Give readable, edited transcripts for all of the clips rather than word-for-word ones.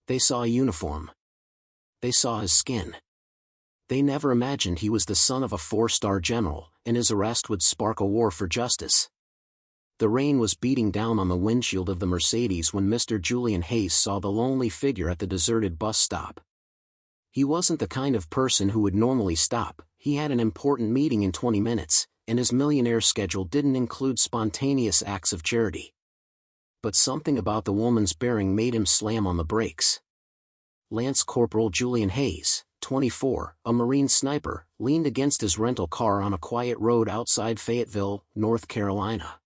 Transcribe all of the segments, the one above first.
They saw a uniform. They saw his skin. They never imagined he was the son of a 4-star general, and his arrest would spark a war for justice. The rain was beating down on the windshield of the Mercedes when Mr. Julian Hayes saw the lonely figure at the deserted bus stop. He wasn't the kind of person who would normally stop. He had an important meeting in 20 minutes, and his millionaire schedule didn't include spontaneous acts of charity. But something about the woman's bearing made him slam on the brakes. Lance Corporal Julian Hayes, 24, a Marine sniper, leaned against his rental car on a quiet road outside Fayetteville, North Carolina.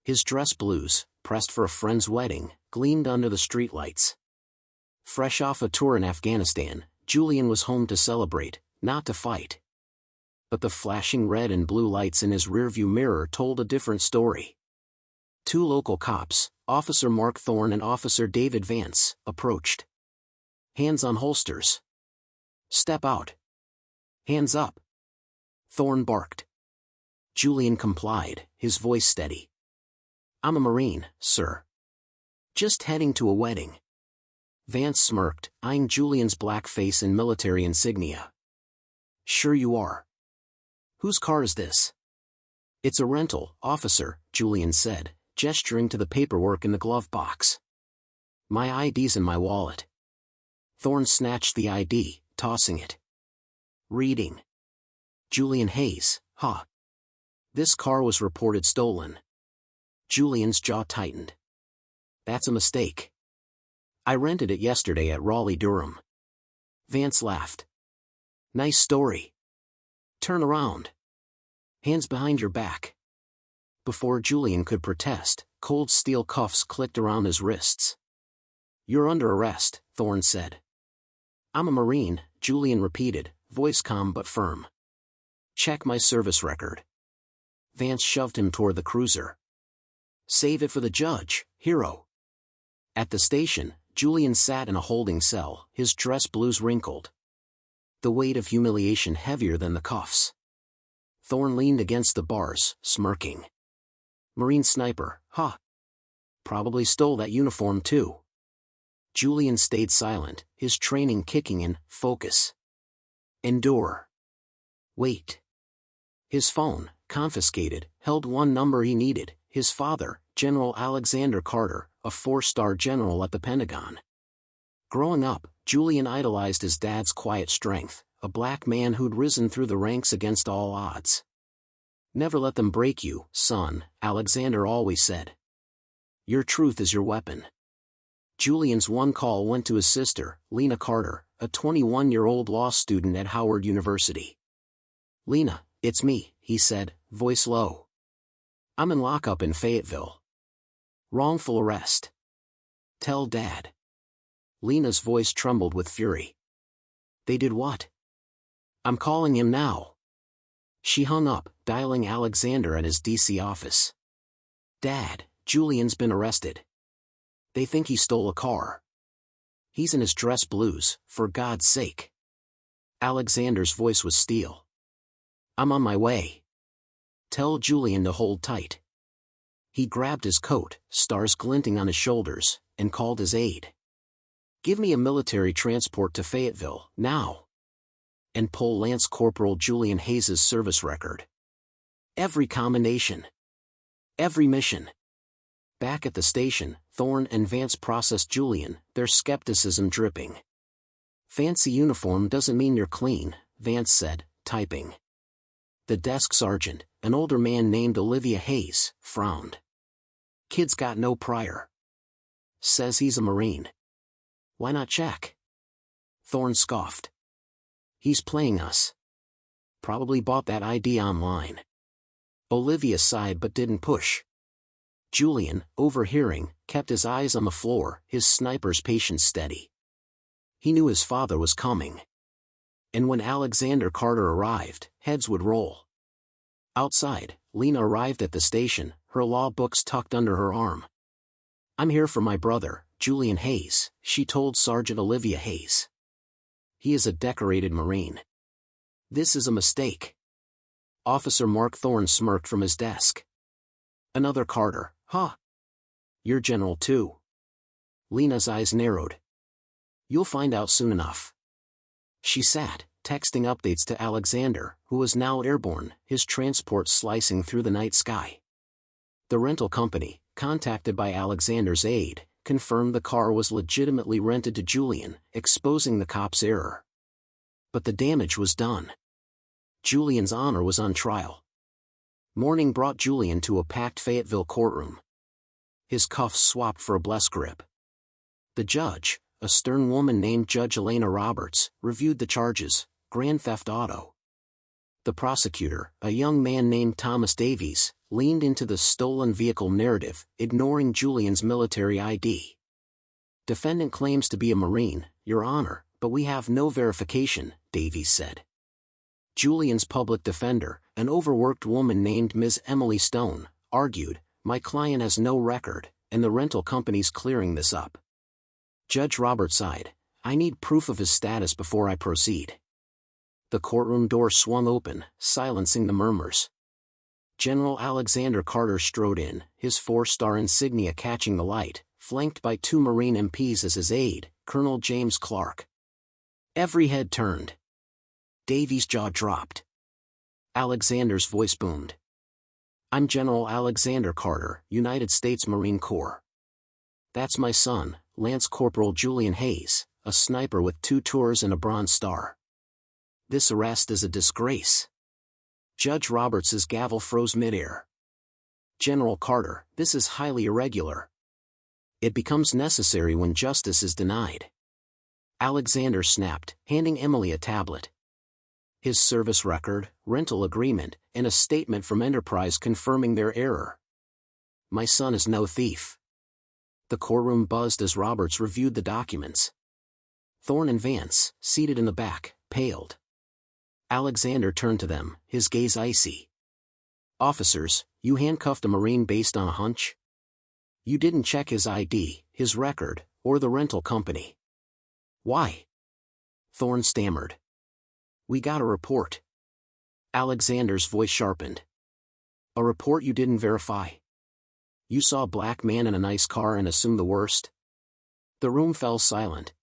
His dress blues, pressed for a friend's wedding, gleamed under the streetlights. Fresh off a tour in Afghanistan, Julian was home to celebrate, not to fight. But the flashing red and blue lights in his rearview mirror told a different story. Two local cops, Officer Mark Thorne and Officer David Vance, approached. Hands on holsters. Step out. Hands up. Thorne barked. Julian complied, his voice steady. I'm a Marine, sir. Just heading to a wedding. Vance smirked, eyeing Julian's black face and military insignia. Sure you are. Whose car is this? It's a rental, officer, Julian said, gesturing to the paperwork in the glove box. My ID's in my wallet. Thorne snatched the ID, tossing it. Reading. Julian Hayes, huh? This car was reported stolen. Julian's jaw tightened. That's a mistake. I rented it yesterday at Raleigh-Durham. Vance laughed. Nice story. Turn around. Hands behind your back. Before Julian could protest, cold steel cuffs clicked around his wrists. You're under arrest, Thorne said. I'm a Marine, Julian repeated, voice calm but firm. Check my service record. Vance shoved him toward the cruiser. Save it for the judge, hero. At the station, Julian sat in a holding cell, his dress blues wrinkled. The weight of humiliation heavier than the cuffs. Thorne leaned against the bars, smirking. Marine sniper, huh? Probably stole that uniform too. Julian stayed silent, his training kicking in, focus. Endure. Wait. His phone, confiscated, held one number he needed, his father, General Alexander Carter, a 4-star general at the Pentagon. Growing up, Julian idolized his dad's quiet strength, a black man who'd risen through the ranks against all odds. Never let them break you, son, Alexander always said. Your truth is your weapon. Julian's one call went to his sister, Lena Carter, a 21-year-old law student at Howard University. Lena, it's me, he said, voice low. I'm in lockup in Fayetteville. Wrongful arrest. Tell Dad. Lena's voice trembled with fury. They did what? I'm calling him now. She hung up, dialing Alexander at his DC office. Dad, Julian's been arrested. They think he stole a car. He's in his dress blues, for God's sake. Alexander's voice was steel. I'm on my way. Tell Julian to hold tight. He grabbed his coat, stars glinting on his shoulders, and called his aide. Give me a military transport to Fayetteville, now. And pull Lance Corporal Julian Hayes' service record. Every combination. Every mission. Back at the station, Thorne and Vance processed Julian, their skepticism dripping. Fancy uniform doesn't mean you're clean, Vance said, typing. The desk sergeant, an older man named Olivia Hayes, frowned. Kid's got no prior. Says he's a Marine. Why not check? Thorne scoffed. He's playing us. Probably bought that ID online. Olivia sighed but didn't push. Julian, overhearing, kept his eyes on the floor, his sniper's patience steady. He knew his father was coming. And when Alexander Carter arrived, heads would roll. Outside, Lena arrived at the station, her law books tucked under her arm. I'm here for my brother, Julian Hayes, she told Sergeant Olivia Hayes. He is a decorated Marine. This is a mistake. Officer Mark Thorne smirked from his desk. Another Carter, huh? You're general too. Lena's eyes narrowed. You'll find out soon enough. She sat, texting updates to Alexander, who was now airborne, his transport slicing through the night sky. The rental company, contacted by Alexander's aide, confirmed the car was legitimately rented to Julian, exposing the cops' error. But the damage was done. Julian's honor was on trial. Morning brought Julian to a packed Fayetteville courtroom. His cuffs swapped for a bless grip. The judge, a stern woman named Judge Elena Roberts, reviewed the charges: grand theft auto. The prosecutor, a young man named Thomas Davies, leaned into the stolen vehicle narrative, ignoring Julian's military ID. Defendant claims to be a Marine, Your Honor, but we have no verification, Davies said. Julian's public defender, an overworked woman named Ms. Emily Stone, argued, my client has no record, and the rental company's clearing this up. Judge Roberts sighed, I need proof of his status before I proceed. The courtroom door swung open, silencing the murmurs. General Alexander Carter strode in, his 4-star insignia catching the light, flanked by 2 Marine MPs as his aide, Colonel James Clark. Every head turned. Davies' jaw dropped. Alexander's voice boomed. I'm General Alexander Carter, United States Marine Corps. That's my son, Lance Corporal Julian Hayes, a sniper with 2 tours and a Bronze Star. This arrest is a disgrace. Judge Roberts' gavel froze midair. General Carter, this is highly irregular. It becomes necessary when justice is denied. Alexander snapped, handing Emily a tablet. His service record, rental agreement, and a statement from Enterprise confirming their error. My son is no thief. The courtroom buzzed as Roberts reviewed the documents. Thorne and Vance, seated in the back, paled. Alexander turned to them, his gaze icy. Officers, you handcuffed a Marine based on a hunch? You didn't check his ID, his record, or the rental company. Why? Thorne stammered. We got a report. Alexander's voice sharpened. A report you didn't verify? You saw a black man in a nice car and assumed the worst? The room fell silent.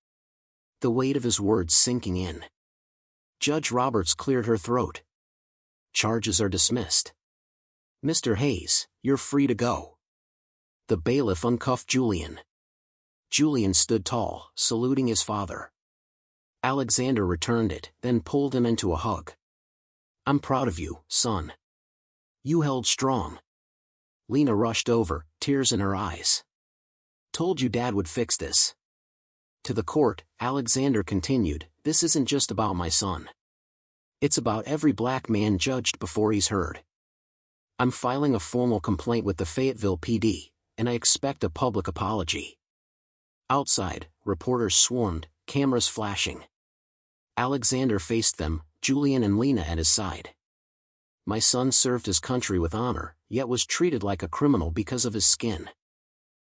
The weight of his words sinking in. Judge Roberts cleared her throat. Charges are dismissed. Mr. Hayes, you're free to go. The bailiff uncuffed Julian. Julian stood tall, saluting his father. Alexander returned it, then pulled him into a hug. I'm proud of you, son. You held strong. Lena rushed over, tears in her eyes. Told you Dad would fix this. To the court, Alexander continued, this isn't just about my son. It's about every black man judged before he's heard. I'm filing a formal complaint with the Fayetteville PD, and I expect a public apology. Outside, reporters swarmed, cameras flashing. Alexander faced them, Julian and Lena at his side. My son served his country with honor, yet was treated like a criminal because of his skin.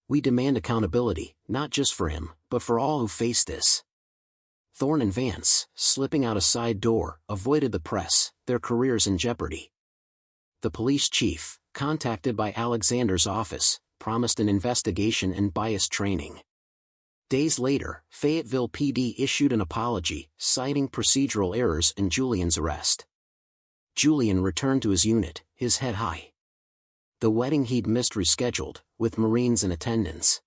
We demand accountability, not just for him, but for all who face this. Thorne and Vance, slipping out a side door, avoided the press, their careers in jeopardy. The police chief, contacted by Alexander's office, promised an investigation and bias training. Days later, Fayetteville PD issued an apology, citing procedural errors in Julian's arrest. Julian returned to his unit, his head high. The wedding he'd missed rescheduled, with Marines in attendance.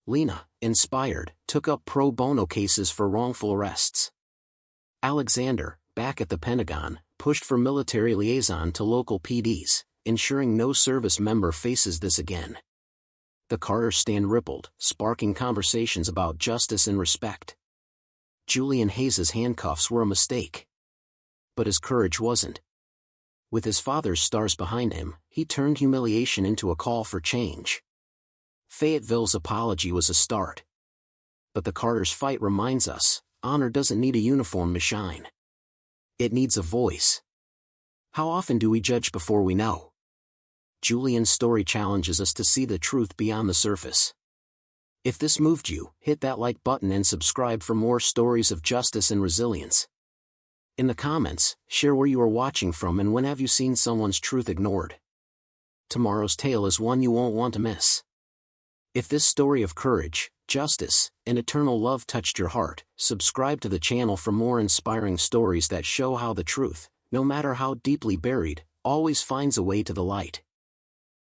Lena, inspired, took up pro bono cases for wrongful arrests. Alexander, back at the Pentagon, pushed for military liaison to local PDs, ensuring no service member faces this again. The Carter stand rippled, sparking conversations about justice and respect. Julian Hayes' handcuffs were a mistake. But his courage wasn't. With his father's stars behind him, he turned humiliation into a call for change. Fayetteville's apology was a start. But the Carter's fight reminds us, honor doesn't need a uniform to shine. It needs a voice. How often do we judge before we know? Julian's story challenges us to see the truth beyond the surface. If this moved you, hit that like button and subscribe for more stories of justice and resilience. In the comments, share where you are watching from and when have you seen someone's truth ignored. Tomorrow's tale is one you won't want to miss. If this story of courage, justice, and eternal love touched your heart, subscribe to the channel for more inspiring stories that show how the truth, no matter how deeply buried, always finds a way to the light.